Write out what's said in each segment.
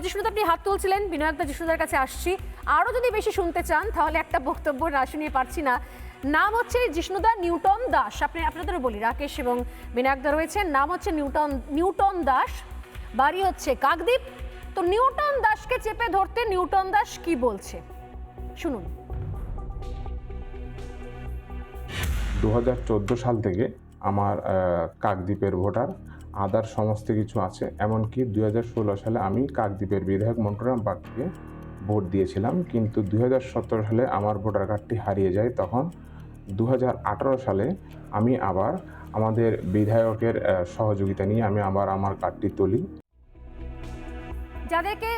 জিষ্ণুদা আপনি হাত তুলছিলেন, বিনায়কদা জিষ্ণুদার কাছে আসছি। আরও যদি বেশি শুনতে চান তাহলে একটা বক্তব্য না শুনিয়ে পারছি না। নাম হচ্ছে জিষ্ণুদা নিউটন দাস। আপনাদেরও বলি, রাকেশ এবং বিনায়কদা রয়েছেন। নাম হচ্ছে নিউটন দাস, বাড়ি হচ্ছে কাকদ্বীপ। তো নিউটন দাসকে চেপে ধরতে নিউটন দাস কি বলছে শুনুন। 2014 সাল থেকে আমার কাকদ্বীপের ভোটার, আদার সমস্ত কিছু আছে। এমনকি 2016 সালে আমি কাকদ্বীপের বিধায়ক মন্টুরাম বাগকে ভোট দিয়েছিলাম, কিন্তু 2017 সালে আমার ভোটার কার্ডটি হারিয়ে যায়। তখন 2018 সালে আমি আবার আমাদের বিধায়কের সহযোগিতা নিয়ে আমি আবার আমার কার্ডটি তুলি। যাদেরকে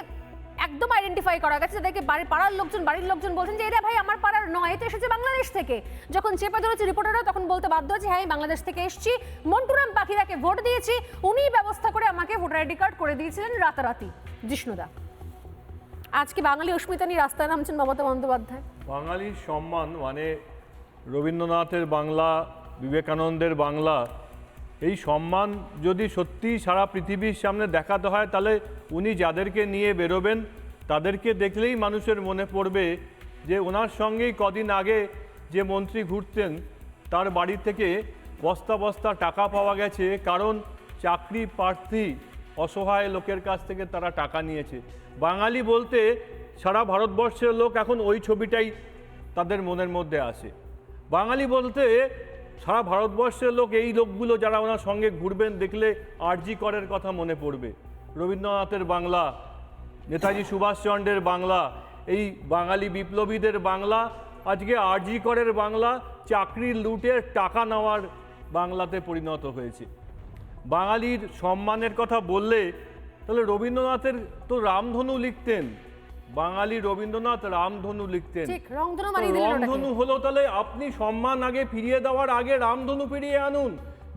একদম আইডেন্টিফাই করা গেছে, যাদেরকে বাড়ির লোকজন বলছেন যে এরা ভাই আমার পাড়ার নয়, এটা এসেছে বাংলাদেশ থেকে। যখন চেপে ধরেছে রিপোর্টাররা, তখন বলতে বাধ্য হচ্ছে হ্যাঁ আমি বাংলাদেশ থেকে এসেছি, মন্টুরাম পাখিরাকে ভোট দিয়েছি, উনিই ব্যবস্থা করে আমাকে ভোটার আইডি কার্ড করে দিয়েছিলেন রাতারাতি। জিষ্ণুদা, আজকে বাঙালি অস্মিতা নিয়ে রাস্তায় নামছেন মমতা বন্দ্যোপাধ্যায়। বাঙালির সম্মান মানে রবীন্দ্রনাথের বাংলা, বিবেকানন্দের বাংলা, এই সম্মান যদি সত্যিই সারা পৃথিবীর সামনে দেখাতে হয়, তাহলে উনি যাদেরকে নিয়ে বেরোবেন তাদেরকে দেখলেই মানুষের মনে পড়বে যে ওনার সঙ্গেই কদিন আগে যে মন্ত্রী ঘুরতেন তার বাড়ি থেকে বস্তা বস্তা টাকা পাওয়া গেছে, কারণ চাকরি প্রার্থী অসহায় লোকের কাছ থেকে তারা টাকা নিয়েছে। বাঙালি বলতে সারা ভারতবর্ষের লোক এখন ওই ছবিটাই তাদের মনের মধ্যে আসে। বাঙালি বলতে সারা ভারতবর্ষের লোক, এই লোকগুলো যারা ওনার সঙ্গে ঘুরবেন দেখলে আরজি করের কথা মনে পড়বে, রবীন্দ্রনাথের বাংলা, নেতাজি সুভাষচন্দ্রের বাংলা, এই বাঙালি বিপ্লবীদের বাংলা আজকে আরজি করের বাংলা, চাকরির লুটের টাকা নেওয়ার বাংলাতে পরিণত হয়েছে। বাঙালির সম্মানের কথা বললে তাহলে রবীন্দ্রনাথের তো রামধনু লিখতেন, বাঙালি রবীন্দ্রনাথ রামধনু লিখতেন। রামধনু হলো, তাহলে আপনি সম্মান আগে ফিরিয়ে দেওয়ার আগে রামধনু ফিরিয়ে আনুন।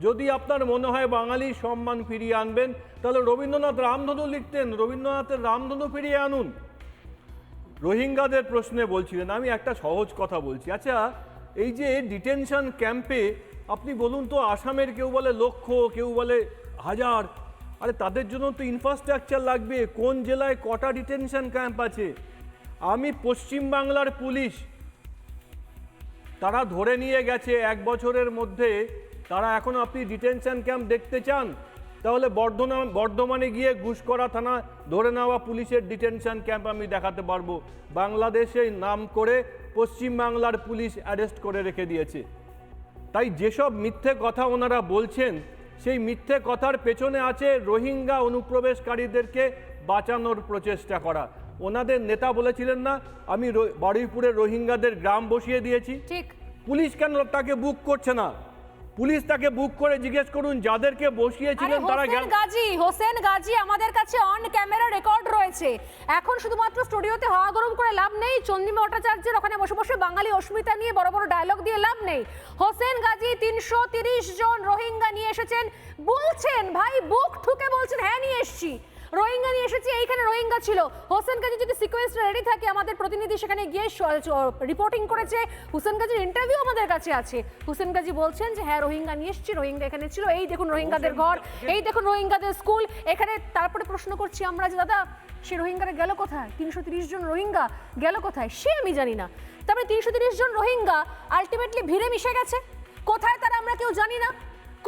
যদি আপনার মনে হয় বাঙালির সম্মান ফিরিয়ে আনবেন, তাহলে রবীন্দ্রনাথ রামধনু লিখতেন, রবীন্দ্রনাথের রামধনু ফিরিয়ে আনুন। রোহিঙ্গাদের প্রশ্নে বলছিলেন, আমি একটা সহজ কথা বলছি। আচ্ছা, এই যে ডিটেনশন ক্যাম্পে আপনি বলুন তো, আসামের কেউ বলে লক্ষ, কেউ বলে হাজার, আরে তাদের জন্য তো ইনফ্রাস্ট্রাকচার লাগবে। কোন জেলায় কটা ডিটেনশন ক্যাম্প আছে? আমি পশ্চিমবাংলার পুলিশ, তারা ধরে নিয়ে গেছে 1 বছরের মধ্যে, তারা এখন আপনি ডিটেনশন ক্যাম্প দেখতে চান? তাহলে বর্ধমানে গিয়ে ঘুষকরা থানা ধরে নেওয়া পুলিশের ডিটেনশন ক্যাম্প আমি দেখাতে পারবো। বাংলাদেশে নাম করে পশ্চিমবাংলার পুলিশ অ্যারেস্ট করে রেখে দিয়েছে। তাই যেসব মিথ্যে কথা ওনারা বলছেন, সেই মিথ্যে কথার পেছনে আছে রোহিঙ্গা অনুপ্রবেশকারীদেরকে বাঁচানোর প্রচেষ্টা করা। ওনাদের নেতা বলেছিলেন না, আমি বারুইপুরে রোহিঙ্গাদের গ্রাম বসিয়ে দিয়েছি। ঠিক। পুলিশ কেন তাকে বুক করছে না? পুলিশ তাকে বুক করে জিজ্ঞেস করুন যাদেরকে বসিয়েছিলেন তারা। হোসেন গাজী আমাদের কাছে অন ক্যামেরা রেকর্ড রয়েছে। এখন শুধুমাত্র স্টুডিওতে হাওয়া গরম করে লাভ নেই, চন্দ্রিমা ভট্টাচার্যের ওখানে বসে বসে বাঙালি অস্মিতা নিয়ে বড় বড় ডায়লগ দিয়ে লাভ নেই। হোসেন গাজী 330 জন রোহিঙ্গা নিয়ে এসেছেন, বলছেন ভাই বুক ঠুকে বলছেন হ্যাঁ নিয়ে এসেছি, রোহিঙ্গা নিয়ে এসেছি, এইখানে রোহিঙ্গা ছিল। হোসেন গাজী যদি সিকোয়েন্সটা রেডি থাকে, আমাদের প্রতিনিধি সেখানে গিয়ে রিপোর্টিং করেছে, হোসেন গাজীর ইন্টারভিউ আমাদের কাছে আছে। হোসেন গাজী বলছেন যে হ্যাঁ রোহিঙ্গা নিয়ে এসেছি, রোহিঙ্গা এখানে ছিল, এই দেখুন রোহিঙ্গাদের ঘর, এই দেখুন রোহিঙ্গাদের স্কুল এখানে। তারপরে প্রশ্ন করছি আমরা যে দাদা সে রোহিঙ্গারা গেল কোথায়? 330 জন রোহিঙ্গা গেল কোথায় সে আমি জানি না। তারপরে 330 জন রোহিঙ্গা আলটিমেটলি ভিড়ে মিশে গেছে কোথায় তারা আমরা কেউ জানি না।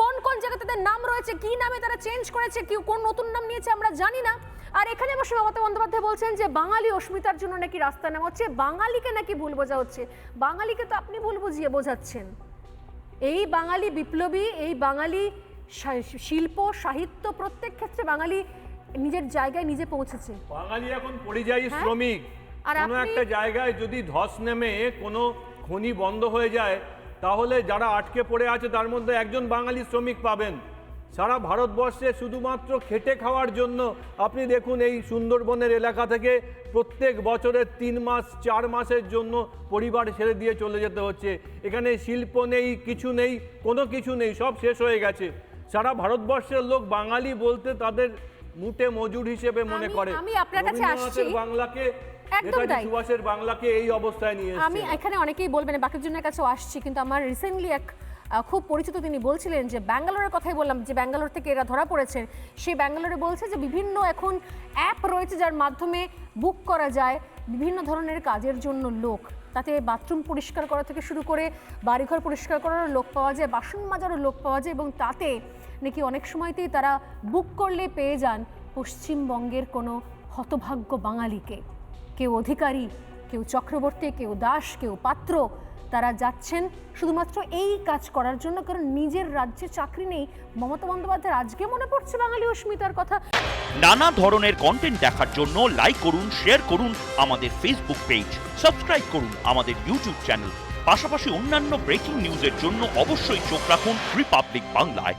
কোন কোন জায়গায় তাদের নাম রয়েছে, কি নামে তারা চেঞ্জ করেছে, কেউ কোন নতুন নাম নিয়েছে আমরা জানি না। আর এখানে বসে মমতা বন্দ্যোপাধ্যায় বলছেন যে বাঙালি অস্মিতার জন্য নাকি রাস্তা নেওয়া হচ্ছে, বাঙালিকে নাকি ভুল বোঝা হচ্ছে। বাঙালিকে তো আপনি ভুল বুঝিয়ে বোঝাচ্ছেন। এই বাঙালি বিপ্লবী, এই বাঙালি শিল্প সাহিত্য প্রত্যেক ক্ষেত্রে বাঙালি নিজের জায়গায় নিজে পৌঁছেছে। বাঙালি এখন পরিযায়ী শ্রমিক। কোনো একটা জায়গায় যদি ধস নেমে কোনো খনি বন্ধ হয়ে যায়, তাহলে যারা আটকে পড়ে আছে তার মধ্যে একজন বাঙালি শ্রমিক পাবেন। সারা ভারতবর্ষে শুধুমাত্র খেটে খাওয়ার জন্য আপনি দেখুন, এই সুন্দরবনের এলাকা থেকে প্রত্যেক বছরের 3 মাস 4 মাসের জন্য পরিবার ছেড়ে দিয়ে চলে যেতে হচ্ছে। এখানে শিল্প নেই, কিছু নেই, কোনো কিছু নেই, সব শেষ হয়ে গেছে। সারা ভারতবর্ষের লোক বাঙালি বলতে তাদের মুটে মজুর হিসেবে মনে করে। আমি আপনার কাছে আসছি, বাংলাকে, নেতাজি সুভাষের বাংলাকে এই অবস্থায় নিয়ে এসেছে। আমি এখানে অনেকেই বলবেন বাকিজনের কাছেও আসছি, কিন্তু আমার রিসেন্টলি এক খুব পরিচিত, তিনি বলছিলেন যে ব্যাঙ্গালোরের কথাই বললাম, যে ব্যাঙ্গালোর থেকে এরা ধরা পড়েছেন, সেই ব্যাঙ্গালোরে বলছে যে বিভিন্ন এখন অ্যাপ রয়েছে যার মাধ্যমে বুক করা যায় বিভিন্ন ধরনের কাজের জন্য লোক। তাতে বাথরুম পরিষ্কার করা থেকে শুরু করে বাড়িঘর পরিষ্কার করারও লোক পাওয়া যায়, বাসন মাজারও লোক পাওয়া যায়, এবং তাতে নাকি অনেক সময়তেই তারা বুক করলে পেয়ে যান পশ্চিমবঙ্গের কোনো হতভাগ্য বাঙালিকে। কেউ অধিকারী, কেউ চক্রবর্তী, কেউ দাস, কেউ পাত্র। তারা যাচ্ছেন শুধুমাত্র এই কাজ করার জন্য, কারণ নিজের রাজ্যে চাকরি নেই। মমতা বন্দ্যোপাধ্যায়ের আজকে মনে পড়ছে বাঙালি অস্মিতার কথা। নানা ধরনের কন্টেন্ট দেখার জন্য লাইক করুন, শেয়ার করুন আমাদের ফেসবুক পেজ, সাবস্ক্রাইব করুন আমাদের ইউটিউব চ্যানেল। পাশাপাশি অন্যান্য ব্রেকিং নিউজের জন্য অবশ্যই চোখ রাখুন রিপাবলিক বাংলায়।